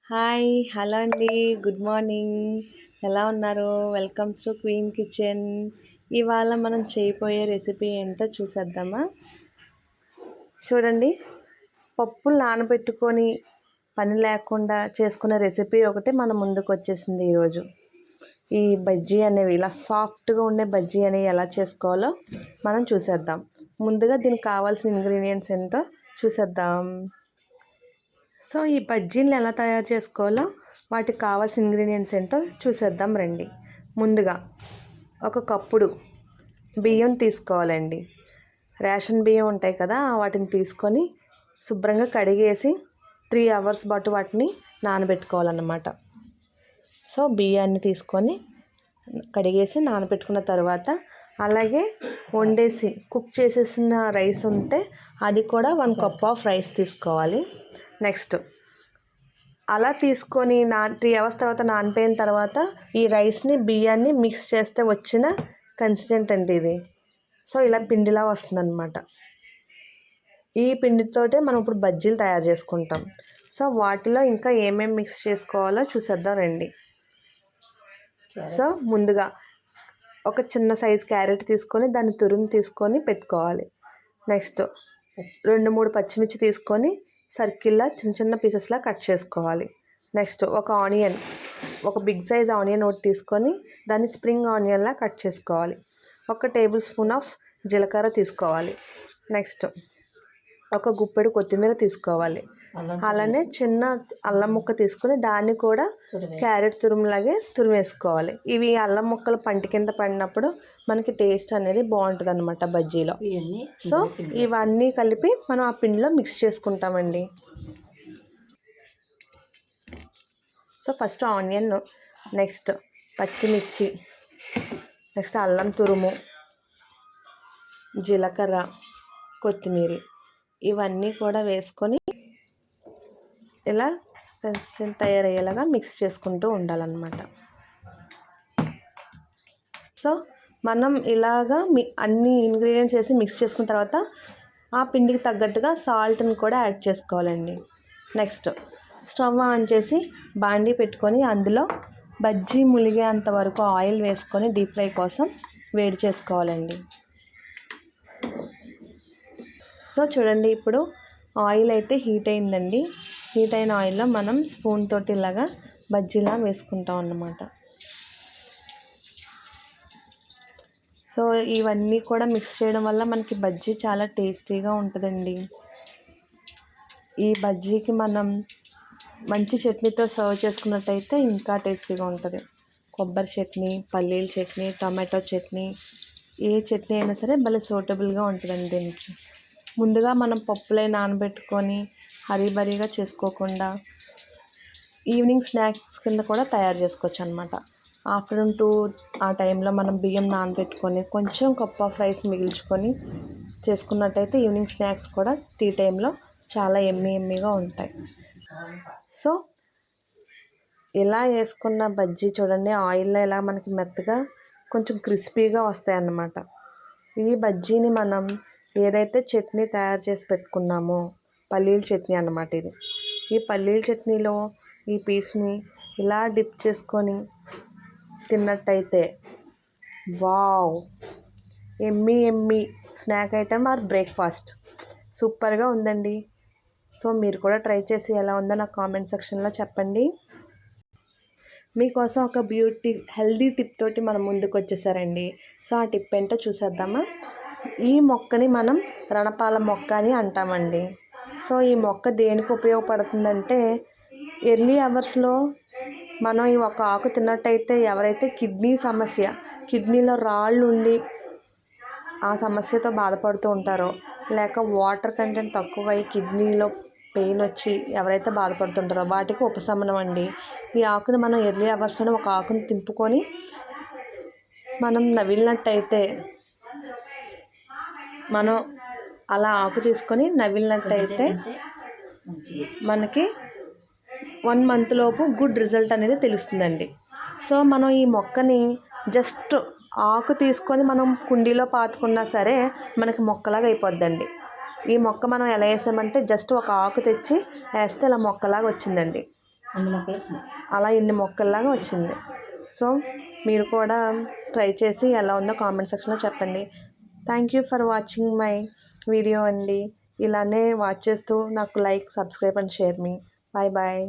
Hi! Hello అండి. Good morning. ఎలా ఉన్నారు? Welcomes to queen kitchen. ఇవాళ మనం చేయబోయే రెసిపీ ఏంటో చూసేద్దామా? చూడండి, పప్పులు నానబెట్టుకొని పని లేకుండా చేసుకునే రెసిపీ ఒకటి మన ముందుకు వచ్చేసింది ఈరోజు. ఈ బజ్జీ అనేవి ఇలా సాఫ్ట్గా ఉండే బజ్జీ అనేవి ఎలా చేసుకోవాలో మనం చూసేద్దాం. ముందుగా దీనికి కావాల్సిన ఇంగ్రీడియంట్స్ ఏంటో చూసేద్దాం. సో ఈ బజ్జీలను ఎలా తయారు చేసుకోవాలో వాటికి కావాల్సిన ఇంగ్రీడియంట్స్ ఏంటో చూసేద్దాం రండి. ముందుగా ఒక కప్పుడు బియ్యం తీసుకోవాలండి. రేషన్ బియ్యం ఉంటాయి కదా, వాటిని తీసుకొని శుభ్రంగా కడిగేసి 3 అవర్స్ పాటు వాటిని నానబెట్టుకోవాలన్నమాట. సో బియ్యాన్ని తీసుకొని కడిగేసి నానబెట్టుకున్న తర్వాత, అలాగే వండేసి కుక్ చేసేసిన రైస్ ఉంటే అది కూడా 1 కప్ ఆఫ్ రైస్ తీసుకోవాలి. నెక్స్ట్ అలా తీసుకొని 3 అవర్స్ తర్వాత నానిపోయిన తర్వాత ఈ రైస్ని బియ్యాన్ని మిక్స్ చేస్తే వచ్చిన కన్సిస్టెంట్ అండి ఇది. సో ఇలా పిండిలా వస్తుందన్నమాట. ఈ పిండితోటే మనం ఇప్పుడు బజ్జీలు తయారు చేసుకుంటాం. సో వాటిలో ఇంకా ఏమేమి మిక్స్ చేసుకోవాలో చూసేద్దాం రండి. సో ముందుగా ఒక చిన్న సైజ్ క్యారెట్ తీసుకొని దాన్ని తురుము తీసుకొని పెట్టుకోవాలి. నెక్స్ట్ 2-3 పచ్చిమిర్చి తీసుకొని సర్కిల్లా చిన్న చిన్న పీసెస్లా కట్ చేసుకోవాలి. నెక్స్ట్ ఒక ఆనియన్, ఒక బిగ్ సైజ్ ఆనియన్ ఒకటి తీసుకొని దాన్ని స్ప్రింగ్ ఆనియన్లా కట్ చేసుకోవాలి. 1 టేబుల్ స్పూన్ ఆఫ్ జీలకర్ర తీసుకోవాలి. నెక్స్ట్ ఒక గుప్పెడు కొత్తిమీర తీసుకోవాలి. అలానే చిన్న అల్లం ముక్క తీసుకొని దాన్ని కూడా క్యారెట్ తురుములాగే తురిమేసుకోవాలి. ఇవి అల్లం ముక్కలు పంటి కింద పడినప్పుడు మనకి టేస్ట్ అనేది బాగుంటుంది అన్నమాట బజ్జీలో. సో ఇవన్నీ కలిపి మనం ఆ పిండిలో మిక్స్ చేసుకుంటామండి. సో ఫస్ట్ ఆనియన్, నెక్స్ట్ పచ్చిమిర్చి, నెక్స్ట్ అల్లం తురుము, జీలకర్ర, కొత్తిమీర ఇవన్నీ కూడా వేసుకొని ఇలా కన్సిస్టెంట్ తయారయ్యేలాగా మిక్స్ చేసుకుంటూ ఉండాలన్నమాట. సో మనం ఇలాగా అన్ని ఇంగ్రీడియంట్స్ వేసి మిక్స్ చేసుకున్న తర్వాత ఆ పిండికి తగ్గట్టుగా సాల్ట్ని కూడా యాడ్ చేసుకోవాలండి. నెక్స్ట్ స్టవ్ ఆన్ చేసి బాండీ పెట్టుకొని అందులో బజ్జీ ములిగేంత వరకు ఆయిల్ వేసుకొని డీప్ ఫ్రై కోసం వేడి చేసుకోవాలండి. సో చూడండి, ఇప్పుడు ఆయిల్ అయితే హీట్ అయిందండి. హీట్ అయిన ఆయిల్లో మనం స్పూన్ తోటి ఇలాగా బజ్జీలా వేసుకుంటాం అన్నమాట. సో ఇవన్నీ కూడా మిక్స్ చేయడం వల్ల మనకి బజ్జీ చాలా టేస్టీగా ఉంటుందండి. ఈ బజ్జీకి మనం మంచి చట్నీతో సర్వ్ చేసుకున్నట్టయితే ఇంకా టేస్టీగా ఉంటుంది. కొబ్బరి చట్నీ, పల్లీల చట్నీ, టమాటో చట్నీ, ఏ చట్నీ అయినా సరే భలే సూటబుల్గా ఉంటుందండి దీనికి. ముందుగా మనం పప్పులే నానబెట్టుకొని హరీబరీగా చేసుకోకుండా ఈవినింగ్ స్నాక్స్ కింద కూడా తయారు చేసుకోవచ్చు అనమాట. ఆఫ్టర్నూన్ 2 ఆ టైంలో మనం బియ్యం నానబెట్టుకొని కొంచెం కప్ ఆఫ్ రైస్ మిగిల్చుకొని చేసుకున్నట్టయితే ఈవినింగ్ స్నాక్స్ కూడా టీ టైంలో చాలా ఎమ్మీగా ఉంటాయి. సో ఇలా వేసుకున్న బజ్జీ చూడండి, ఆయిల్లో ఇలా మనకి మెత్తగా కొంచెం క్రిస్పీగా వస్తాయి అన్నమాట. ఈ బజ్జీని మనం ఏదైతే చట్నీ తయారు చేసి పెట్టుకున్నామో, పల్లీల చట్నీ అన్నమాట ఇది. ఈ పల్లీల చట్నీలో ఈ పీస్ని ఇలా డిప్ చేసుకొని తిన్నట్టయితే వావ్, ఎమ్మీ స్నాక్ ఐటమ్ ఆర్ బ్రేక్ఫాస్ట్ సూపర్గా ఉందండి. సో మీరు కూడా ట్రై చేసి ఎలా ఉందో నాకు కామెంట్ సెక్షన్లో చెప్పండి. మీకోసం ఒక హెల్దీ టిప్ తోటి మనం ముందుకు వచ్చేసారండి. సో ఆ టిప్ ఏంటో చూసేద్దామా? ఈ మొక్కని మనం రణపాల మొక్క అని అంటామండి. సో ఈ మొక్క దేనికి ఉపయోగపడుతుందంటే, ఎర్లీ అవర్స్లో మనం ఈ ఒక ఆకు తిన్నట్టయితే ఎవరైతే కిడ్నీలో రాళ్ళు ఉండి ఆ సమస్యతో బాధపడుతూ ఉంటారో, లేక వాటర్ కంటెంట్ తక్కువై కిడ్నీలో పెయిన్ వచ్చి ఎవరైతే బాధపడుతుంటారో వాటికి ఉపశమనం అండి. ఈ ఆకుని మనం ఎర్లీ అవర్స్లో ఒక ఆకుని తింపుకొని మనం నవిలినట్టయితే, మనం అలా ఆకు తీసుకొని నవిలినట్టయితే మనకి 1 మంత్ లోపు గుడ్ రిజల్ట్ అనేది తెలుస్తుందండి. సో మనం ఈ మొక్కని జస్ట్ ఆకు తీసుకొని మనం కుండీలో పాతుకున్నా సరే మనకి మొక్కలాగా అయిపోద్దండి. ఈ మొక్క మనం ఎలా వేసామంటే జస్ట్ ఒక ఆకు తెచ్చి వేస్తే ఇలా మొక్కలాగా వచ్చిందండి. అలా ఇన్ని మొక్కల్లాగా వచ్చింది. సో మీరు కూడా ట్రై చేసి ఎలా ఉందో కామెంట్ సెక్షన్లో చెప్పండి. Thank you for watching my video అండి. ఇలానే వాచ్ చేస్తూ నాకు లైక్, సబ్స్క్రైబ్ అండ్ షేర్ మీ. Bye bye.